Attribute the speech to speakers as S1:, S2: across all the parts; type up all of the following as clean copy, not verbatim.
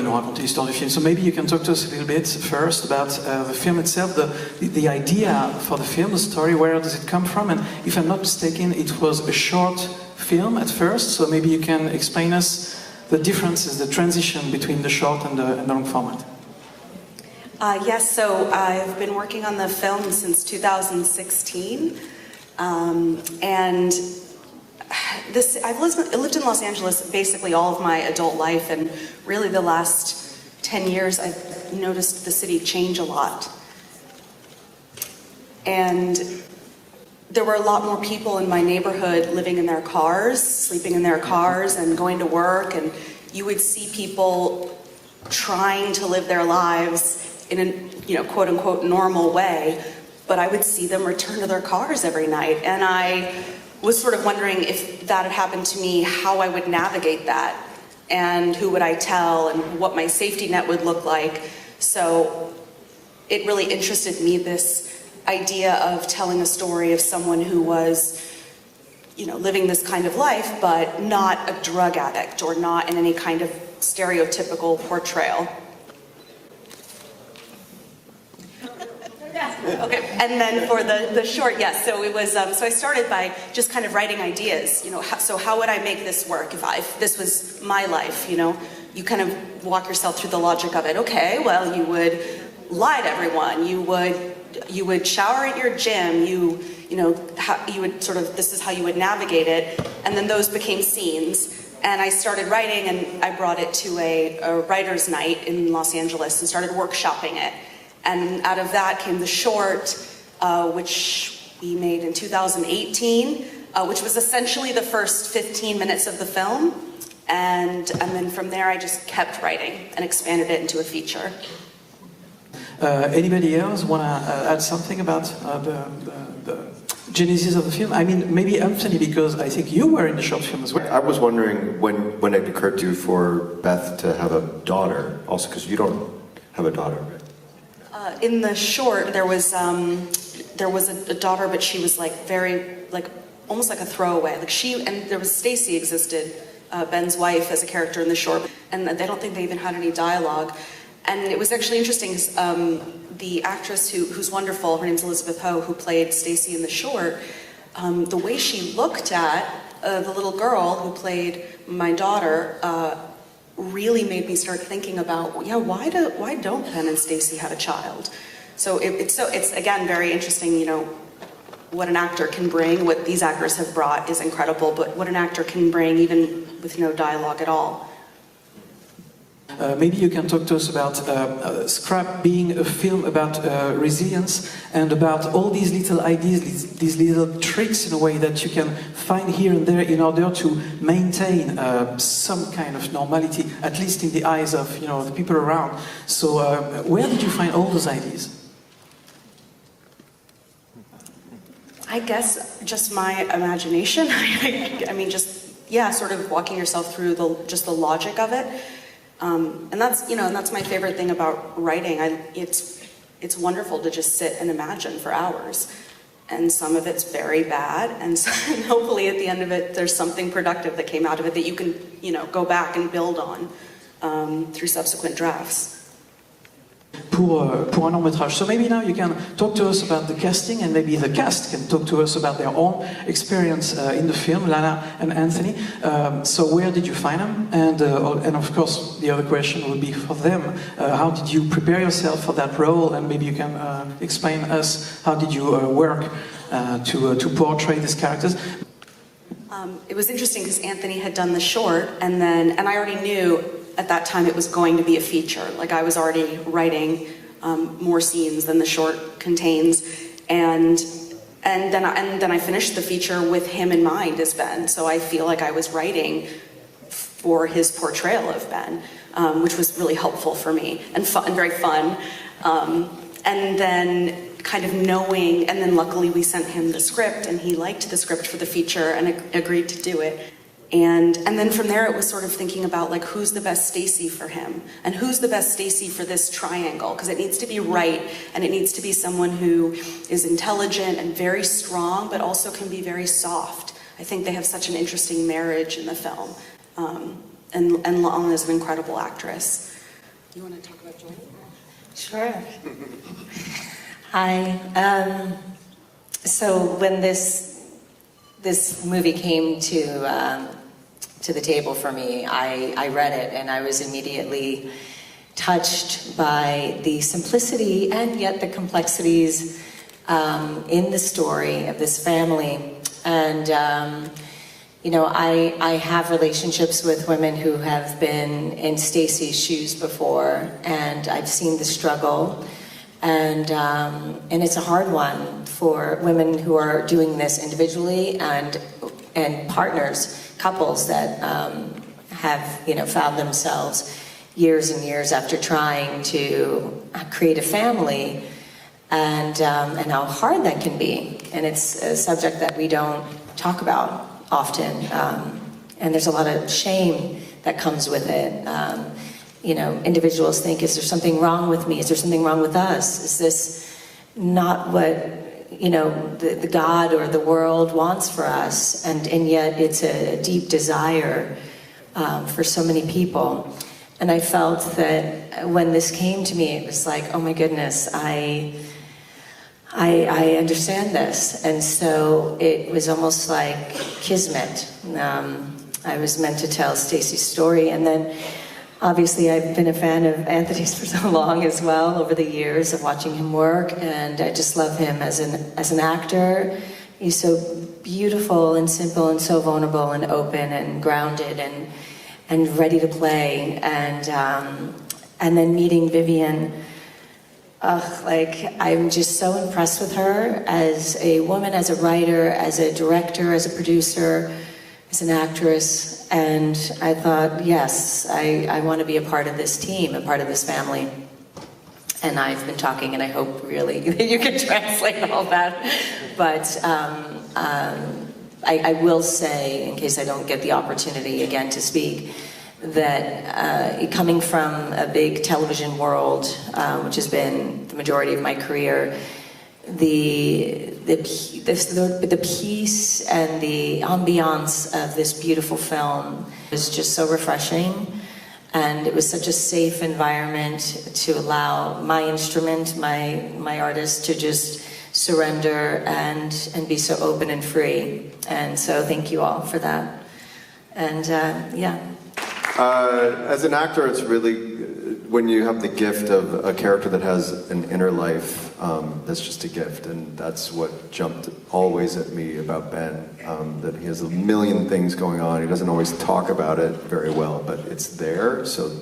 S1: nous raconter l'histoire du film. So maybe you can talk to us a little bit first about the film itself, the idea for the film, the story, where does it come from? And if I'm not mistaken, it was a short film at first, so maybe you can explain us the differences, the transition between the short and the long format.
S2: Yes, so I've been working on the film since 2016, and I've lived in Los Angeles basically all of my adult life, and really the last 10 years I've noticed the city change a lot. And there were a lot more people in my neighborhood living in their cars, sleeping in their cars and going to work, and you would see people trying to live their lives in a quote-unquote normal way, but I would see them return to their cars every night, and I was sort of wondering if that had happened to me, how I would navigate that, and who would I tell, and what my safety net would look like. So it really interested me, this idea of telling a story of someone who was, living this kind of life, but not a drug addict, or not in any kind of stereotypical portrayal. Okay, and then for the short, yes, so it was, so I started by just kind of writing ideas, so how would I make this work if this was my life, you kind of walk yourself through the logic of it. Okay, well, you would lie to everyone, you would shower at your gym, you would sort of, this is how you would navigate it, and then those became scenes. And I started writing, and I brought it to a writer's night in Los Angeles and started workshopping it. And out of that came the short, which we made in 2018, which was essentially the first 15 minutes of the film. And then from there, I just kept writing and expanded it into a feature.
S1: Anybody else want to add something about the genesis of the film? I mean, maybe Anthony, because I think you were in the short film as well.
S3: I was wondering when it occurred to you for Beth to have a daughter, also because you don't have a daughter, right?
S2: In the short, there was a daughter, but she was almost like a throwaway. And there was Stacy existed, Ben's wife, as a character in the short, and they don't think they even had any dialogue. And it was actually interesting, the actress who's wonderful, her name's Elizabeth Ho, who played Stacy in the short, the way she looked at the little girl who played my daughter really made me start thinking about, why don't Ben and Stacy have a child? So it's again very interesting, what an actor can bring. What these actors have brought is incredible, but what an actor can bring even with no dialogue at all.
S1: Maybe you can talk to us about Scrap being a film about resilience and about all these little ideas, these little tricks in a way that you can find here and there in order to maintain some kind of normality, at least in the eyes of the people around. So where did you find all those ideas?
S2: I guess just my imagination. I mean, sort of walking yourself through the logic of it. And that's my favorite thing about writing. It's wonderful to just sit and imagine for hours. And some of it's very bad, and hopefully at the end of it, there's something productive that came out of it that you can, go back and build on through subsequent drafts.
S1: Pour un long métrage. So maybe now you can talk to us about the casting, and maybe the cast can talk to us about their own experience in the film, Lana and Anthony. So where did you find them? And of course, the other question would be for them. How did you prepare yourself for that role? And maybe you can explain us how did you work to portray these characters?
S2: It was interesting because Anthony had done the short, and I already knew at that time it was going to be a feature. Like I was already writing more scenes than the short contains, and then I finished the feature with him in mind as Ben. So I feel like I was writing for his portrayal of Ben, which was really helpful for me and very fun. And then kind of knowing, and then luckily we sent him the script, and he liked the script for the feature and agreed to do it. And then from there it was sort of thinking about like who's the best Stacy for him, and who's the best Stacy for this triangle, because it needs to be right, and it needs to be someone who is intelligent and very strong, but also can be very soft. I think they have such an interesting marriage in the film, and Lana is an incredible actress. You want to talk about Joy?
S4: Sure. Hi. So when this movie came to the table for me, I read it and I was immediately touched by the simplicity and yet the complexities in the story of this family. And you know, I have relationships with women who have been in Stacy's shoes before, and I've seen the struggle, and it's a hard one for women who are doing this individually and partners, couples that have, you know, found themselves years and years after trying to create a family, and how hard that can be. And it's a subject that we don't talk about often, and there's a lot of shame that comes with it. You know, individuals think, is there something wrong with me? Is there something wrong with us? Is this not what, you know, the God or the world wants for us? And yet it's a deep desire for so many people. And I felt that when this came to me, it was like, oh my goodness, I understand this. And so it was almost like kismet. I was meant to tell Stacy's story. And then obviously I've been a fan of Anthony's for so long as well, over the years of watching him work. And I just love him as an actor. He's so beautiful and simple and so vulnerable and open and grounded and ready to play. And then meeting Vivian, like, I'm just so impressed with her as a woman, as a writer, as a director, as a producer, as an actress. And I thought, yes, I want to be a part of this team, a part of this family. And I've been talking, and I hope really that you can translate all that. But I will say, in case I don't get the opportunity again to speak, that coming from a big television world, which has been the majority of my career, the peace and the ambiance of this beautiful film was just so refreshing, and it was such a safe environment to allow my instrument, my artist, to just surrender and be so open and free. And so thank you all for that. And yeah.
S3: As an actor, it's really, when you have the gift of a character that has an inner life, that's just a gift, and that's what jumped always at me about Ben, that he has a million things going on. He doesn't always talk about it very well, but it's there, so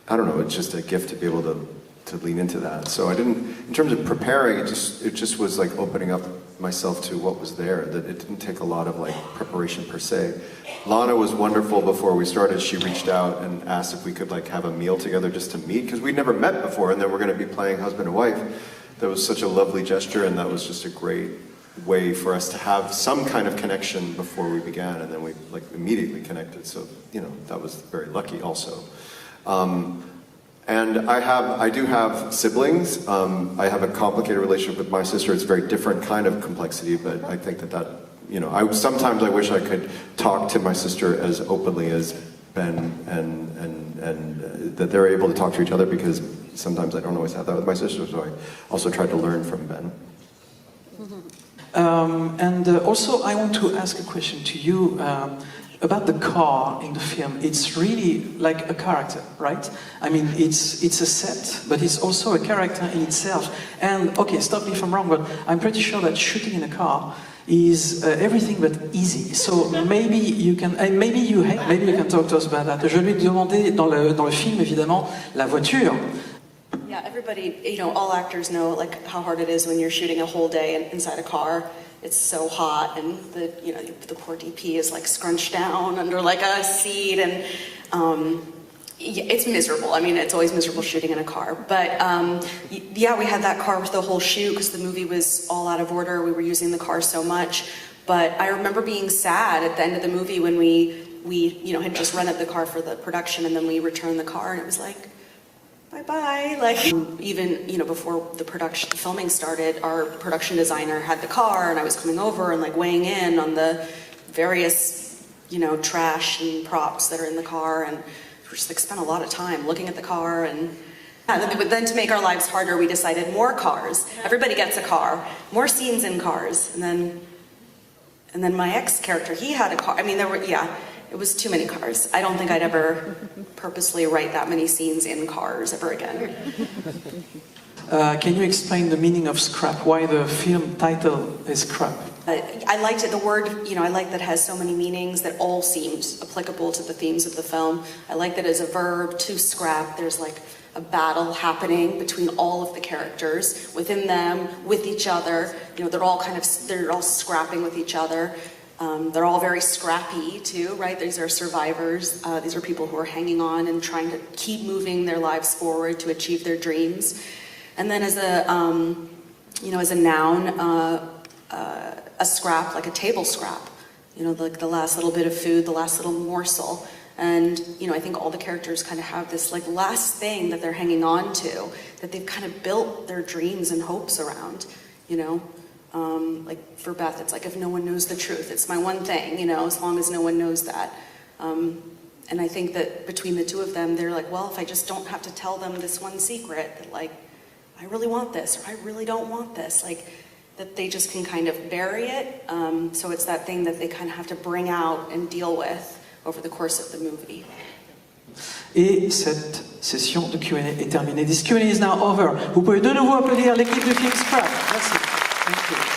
S3: I don't know, it's just a gift to be able to lean into that. So I didn't, in terms of preparing, it just was like opening up myself to what was there, that it didn't take a lot of like preparation per se. Lana was wonderful. Before we started, she reached out and asked if we could like have a meal together just to meet, because we'd never met before, and then we're going to be playing husband and wife. That was such a lovely gesture, and that was just a great way for us to have some kind of connection before we began, and then we like immediately connected. So, you know, that was very lucky also. And I do have siblings. I have a complicated relationship with my sister. It's a very different kind of complexity, but I think that, you know, sometimes I wish I could talk to my sister as openly as Ben, and that they're able to talk to each other, because sometimes I don't always have that with my sister, so I also tried to learn from Ben.
S1: Also, I want to ask a question to you about the car in the film. It's really like a character, right? I mean, it's a set, but it's also a character in itself. And okay, stop me if I'm wrong, but I'm pretty sure that shooting in a car is everything but easy. So maybe you can, maybe you can talk to us about that. Je lui ai demandé dans le film, évidemment, la voiture.
S2: Yeah, everybody, you know, all actors know like how hard it is when you're shooting a whole day inside a car. It's so hot, and the poor DP is like scrunched down under like a seat, and it's miserable. I mean, it's always miserable shooting in a car. But yeah, we had that car with the whole shoot because the movie was all out of order. We were using the car so much. But I remember being sad at the end of the movie when we had just rented the car for the production, and then we returned the car, and it was like, bye-bye. Like, even, before the filming started, our production designer had the car, and I was coming over and like weighing in on the various, trash and props that are in the car, and we just like spent a lot of time looking at the car and But then to make our lives harder, we decided more cars. Everybody gets a car, more scenes in cars, and then my ex-character, he had a car. I mean, it was too many cars. I don't think I'd ever purposely write that many scenes in cars ever again.
S1: Can you explain the meaning of scrap? Why the film title is scrap?
S2: I liked it, the word, I like that it has so many meanings that all seemed applicable to the themes of the film. I like that as a verb, to scrap, there's like a battle happening between all of the characters, within them, with each other. They're all scrapping with each other. They're all very scrappy too, right? These are survivors. These are people who are hanging on and trying to keep moving their lives forward to achieve their dreams. And then as a noun, a scrap, like a table scrap, like the last little bit of food, the last little morsel. And, I think all the characters kind of have this like last thing that they're hanging on to, that they've kind of built their dreams and hopes around, like for Beth, it's like, if no one knows the truth, it's my one thing, as long as no one knows that. And I think that between the two of them, they're like, well, if I just don't have to tell them this one secret, that like, I really want this, or I really don't want this, like, that they just can kind of bury it. So it's that thing that they kind of have to bring out and deal with over the course of the movie.
S1: Et cette session de Q&A est terminée. This Q&A is now over. Vous pouvez de nouveau applaudir l'équipe de Film Scrap. Merci. Thank you.